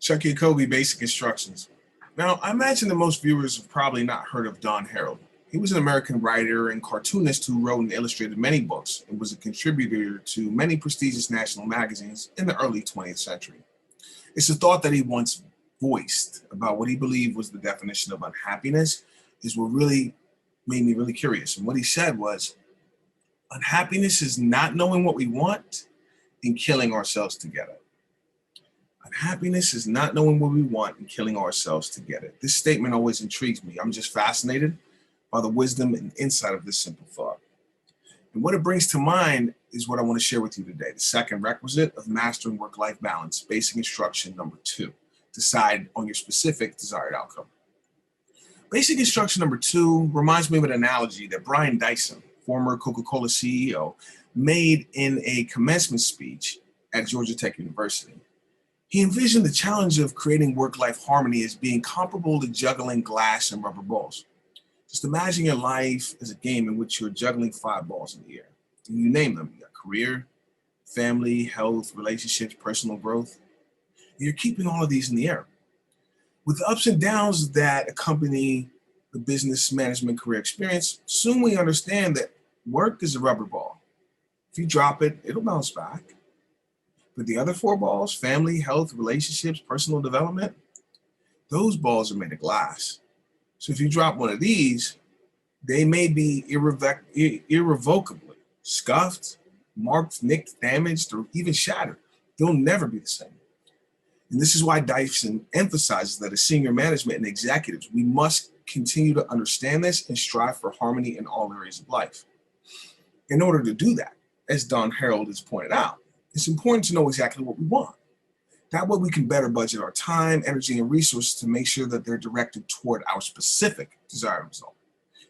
Chucky and Kobe basic instructions. Now, I imagine that most viewers have probably not heard of Don Harold. He was an American writer and cartoonist who wrote and illustrated many books and was a contributor to many prestigious national magazines in the early 20th century. It's a thought that he once voiced about what he believed was the definition of unhappiness is what really made me really curious. And what he said was, unhappiness is not knowing what we want and killing ourselves to get it. Unhappiness is not knowing what we want and killing ourselves to get it. This statement always intrigues me. I'm just fascinated by the wisdom and insight of this simple thought. And what it brings to mind is what I want to share with you today. The second requisite of mastering work-life balance, basic instruction number 2. Decide on your specific desired outcome. Basic instruction number 2 reminds me of an analogy that Brian Dyson, former Coca-Cola CEO, made in a commencement speech at Georgia Tech University. He envisioned the challenge of creating work-life harmony as being comparable to juggling glass and rubber balls. Just imagine your life as a game in which you're juggling 5 balls in the air. And you name them. You got career, family, health, relationships, personal growth. And you're keeping all of these in the air. With the ups and downs that accompany the business management career experience, soon we understand that work is a rubber ball. If you drop it, it'll bounce back. But the other 4 balls, family, health, relationships, personal development, those balls are made of glass. So if you drop one of these, they may be irrevocably scuffed, marked, nicked, damaged, or even shattered. They'll never be the same. And this is why Dyson emphasizes that as senior management and executives, we must continue to understand this and strive for harmony in all areas of life. In order to do that, as Don Harold has pointed out, it's important to know exactly what we want. That way we can better budget our time, energy, and resources to make sure that they're directed toward our specific desired result.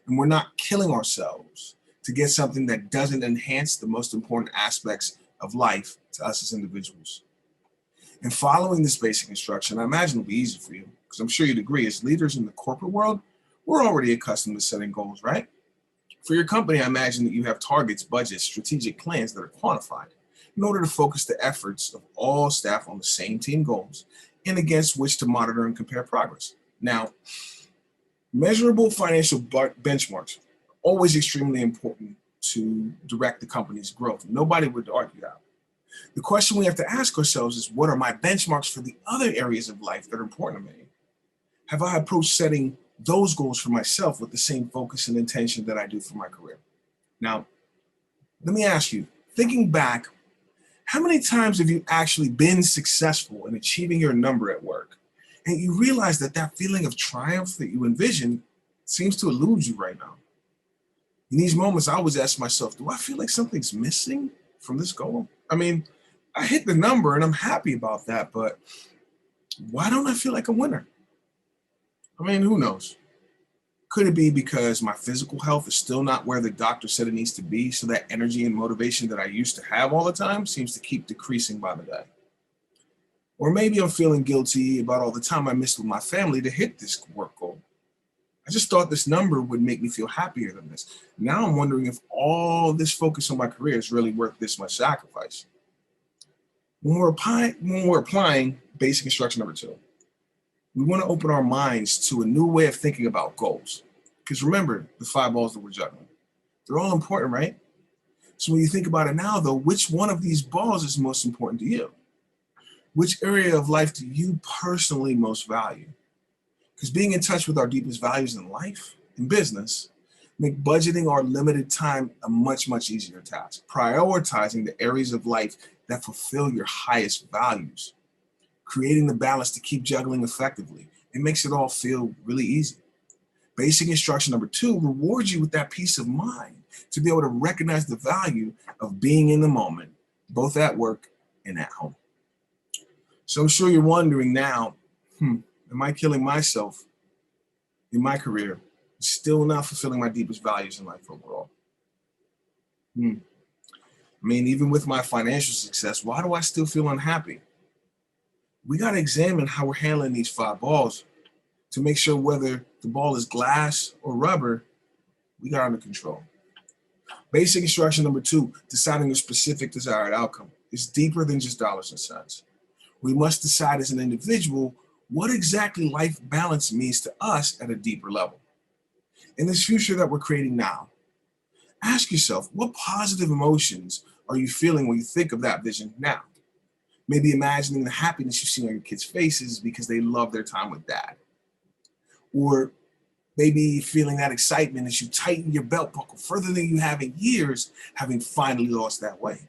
And we're not killing ourselves to get something that doesn't enhance the most important aspects of life to us as individuals. And following this basic instruction, I imagine it'll be easy for you, because I'm sure you'd agree, as leaders in the corporate world, we're already accustomed to setting goals, right? For your company, I imagine that you have targets, budgets, strategic plans that are quantified in order to focus the efforts of all staff on the same team goals and against which to monitor and compare progress. Now, measurable financial benchmarks are always extremely important to direct the company's growth. Nobody would argue that. The question we have to ask ourselves is, what are my benchmarks for the other areas of life that are important to me? Have I approached setting those goals for myself with the same focus and intention that I do for my career? Now, let me ask you, thinking back, how many times have you actually been successful in achieving your number at work, and you realize that that feeling of triumph that you envision seems to elude you right now? In these moments, I always ask myself, do I feel like something's missing from this goal? I mean, I hit the number and I'm happy about that, but why don't I feel like a winner? I mean, who knows? Could it be because my physical health is still not where the doctor said it needs to be, so that energy and motivation that I used to have all the time seems to keep decreasing by the day? Or maybe I'm feeling guilty about all the time I missed with my family to hit this work goal. I just thought this number would make me feel happier than this. Now I'm wondering if all this focus on my career is really worth this much sacrifice. When we're applying basic instruction number 2, we want to open our minds to a new way of thinking about goals. Because remember, the 5 balls that we're juggling, they're all important, right? So when you think about it now, though, which one of these balls is most important to you? Which area of life do you personally most value? Because being in touch with our deepest values in life and business make budgeting our limited time a much, much easier task. Prioritizing the areas of life that fulfill your highest values. Creating the balance to keep juggling effectively. It makes it all feel really easy. Basic instruction number 2 rewards you with that peace of mind to be able to recognize the value of being in the moment, both at work and at home. So I'm sure you're wondering now, am I killing myself in my career, still not fulfilling my deepest values in life overall? I mean, even with my financial success, why do I still feel unhappy? We got to examine how we're handling these 5 balls to make sure whether the ball is glass or rubber, we got under control. Basic instruction number 2, deciding a specific desired outcome, is deeper than just dollars and cents. We must decide as an individual what exactly life balance means to us at a deeper level. In this future that we're creating now, ask yourself, what positive emotions are you feeling when you think of that vision now? Maybe imagining the happiness you see on your kids' faces because they love their time with dad. Or maybe feeling that excitement as you tighten your belt buckle further than you have in years, having finally lost that weight.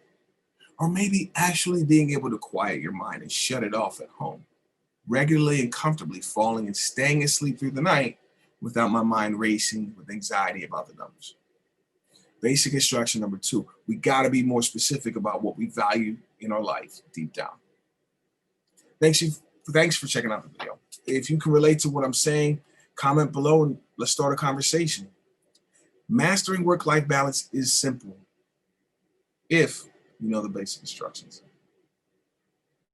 Or maybe actually being able to quiet your mind and shut it off at home, regularly and comfortably falling and staying asleep through the night without my mind racing with anxiety about the numbers. Basic instruction number 2, we gotta be more specific about what we value in our life deep down. Thanks for checking out the video. If you can relate to what I'm saying, comment below and let's start a conversation. Mastering work-life balance is simple if you know the basic instructions.